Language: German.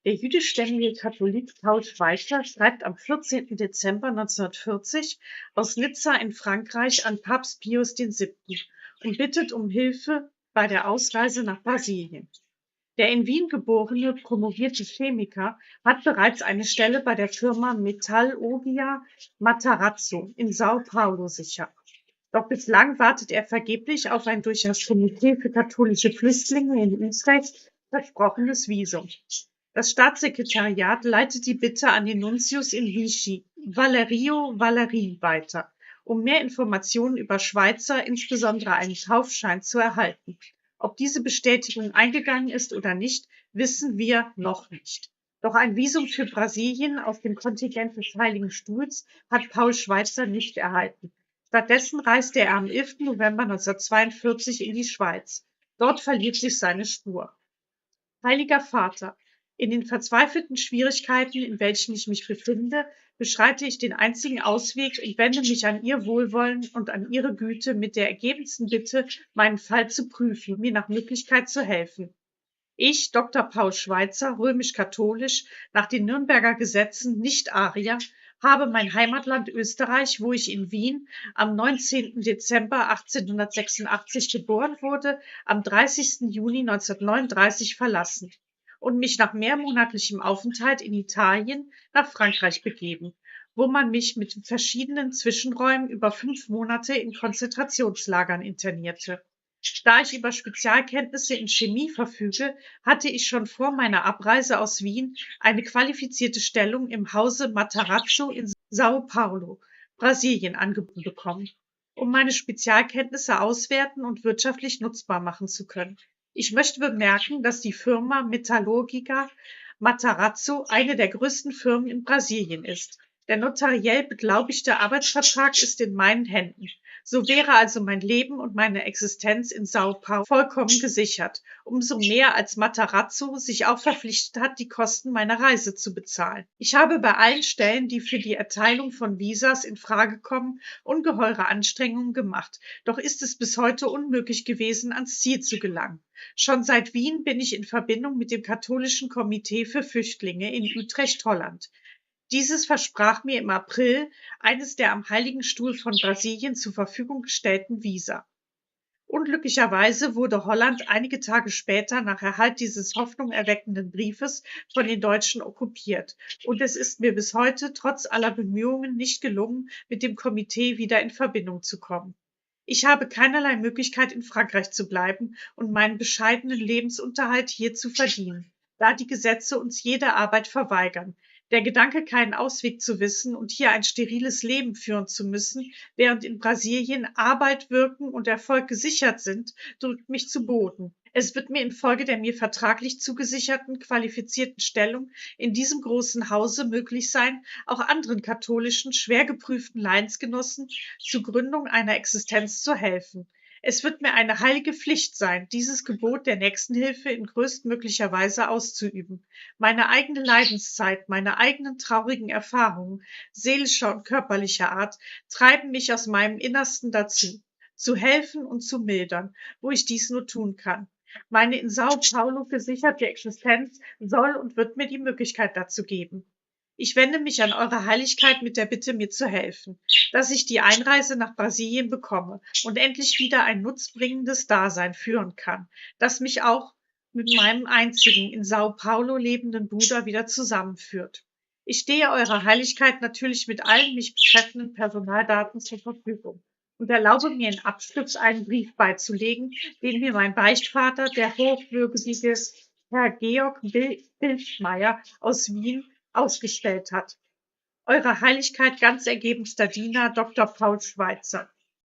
Der jüdischstämmige Katholik Paul Schweitzer schreibt am 14. Dezember 1940 aus Nizza in Frankreich an Papst Pius VII. Und bittet um Hilfe bei der Ausreise nach Brasilien. Der in Wien geborene, promovierte Chemiker hat bereits eine Stelle bei der Firma Metalurgia Matarazzo in Sao Paulo sicher. Doch bislang wartet er vergeblich auf ein durch das Komitee für katholische Flüchtlinge in Utrecht versprochenes Visum. Das Staatssekretariat leitet die Bitte an den Nuntius in Vichy, Valerio Valerii, weiter, um mehr Informationen über Schweitzer, insbesondere einen Taufschein, zu erhalten. Ob diese Bestätigung eingegangen ist oder nicht, wissen wir noch nicht. Doch ein Visum für Brasilien aus dem Kontingent des Heiligen Stuhls hat Paul Schweitzer nicht erhalten. Stattdessen reiste er am 11. November 1942 in die Schweiz. Dort verliert sich seine Spur. Heiliger Vater, in den verzweifelten Schwierigkeiten, in welchen ich mich befinde, beschreite ich den einzigen Ausweg und wende mich an Ihr Wohlwollen und an Ihre Güte mit der ergebensten Bitte, meinen Fall zu prüfen, mir nach Möglichkeit zu helfen. Ich, Dr. Paul Schweitzer, römisch-katholisch, nach den Nürnberger Gesetzen, nicht Arier, habe mein Heimatland Österreich, wo ich in Wien am 19. Dezember 1886 geboren wurde, am 30. Juni 1939 verlassen und mich nach mehrmonatlichem Aufenthalt in Italien nach Frankreich begeben, wo man mich mit verschiedenen Zwischenräumen über 5 Monate in Konzentrationslagern internierte. Da ich über Spezialkenntnisse in Chemie verfüge, hatte ich schon vor meiner Abreise aus Wien eine qualifizierte Stellung im Hause Matarazzo in Sao Paulo, Brasilien, angeboten bekommen, um meine Spezialkenntnisse auswerten und wirtschaftlich nutzbar machen zu können. Ich möchte bemerken, dass die Firma Metalurgica Matarazzo eine der größten Firmen in Brasilien ist. Der notariell beglaubigte Arbeitsvertrag ist in meinen Händen. So wäre also mein Leben und meine Existenz in Sao Paulo vollkommen gesichert. Umso mehr als Matarazzo sich auch verpflichtet hat, die Kosten meiner Reise zu bezahlen. Ich habe bei allen Stellen, die für die Erteilung von Visas in Frage kommen, ungeheure Anstrengungen gemacht. Doch ist es bis heute unmöglich gewesen, ans Ziel zu gelangen. Schon seit Wien bin ich in Verbindung mit dem katholischen Komitee für Flüchtlinge in Utrecht, Holland. Dieses versprach mir im April eines der am Heiligen Stuhl von Brasilien zur Verfügung gestellten Visa. Unglücklicherweise wurde Holland einige Tage später nach Erhalt dieses hoffnungserweckenden Briefes von den Deutschen okkupiert, und es ist mir bis heute trotz aller Bemühungen nicht gelungen, mit dem Komitee wieder in Verbindung zu kommen. Ich habe keinerlei Möglichkeit, in Frankreich zu bleiben und meinen bescheidenen Lebensunterhalt hier zu verdienen, da die Gesetze uns jede Arbeit verweigern. Der Gedanke, keinen Ausweg zu wissen und hier ein steriles Leben führen zu müssen, während in Brasilien Arbeit, Wirken und Erfolg gesichert sind, drückt mich zu Boden. Es wird mir infolge der mir vertraglich zugesicherten qualifizierten Stellung in diesem großen Hause möglich sein, auch anderen katholischen, schwer geprüften Leidensgenossen zur Gründung einer Existenz zu helfen. Es wird mir eine heilige Pflicht sein, dieses Gebot der Nächstenhilfe in größtmöglicher Weise auszuüben. Meine eigene Leidenszeit, meine eigenen traurigen Erfahrungen, seelischer und körperlicher Art, treiben mich aus meinem Innersten dazu, zu helfen und zu mildern, wo ich dies nur tun kann. Meine in Sao Paulo gesicherte Existenz soll und wird mir die Möglichkeit dazu geben. Ich wende mich an Eure Heiligkeit mit der Bitte, mir zu helfen, dass ich die Einreise nach Brasilien bekomme und endlich wieder ein nutzbringendes Dasein führen kann, das mich auch mit meinem einzigen in Sao Paulo lebenden Bruder wieder zusammenführt. Ich stehe Eurer Heiligkeit natürlich mit allen mich betreffenden Personaldaten zur Verfügung und erlaube mir in Abschluss einen Brief beizulegen, den mir mein Beichtvater, der hochwürdige Herr Georg Bilschmeier aus Wien, ausgestellt hat. Eure Heiligkeit, ganz ergebenster Diener, Dr. Paul Schweitzer.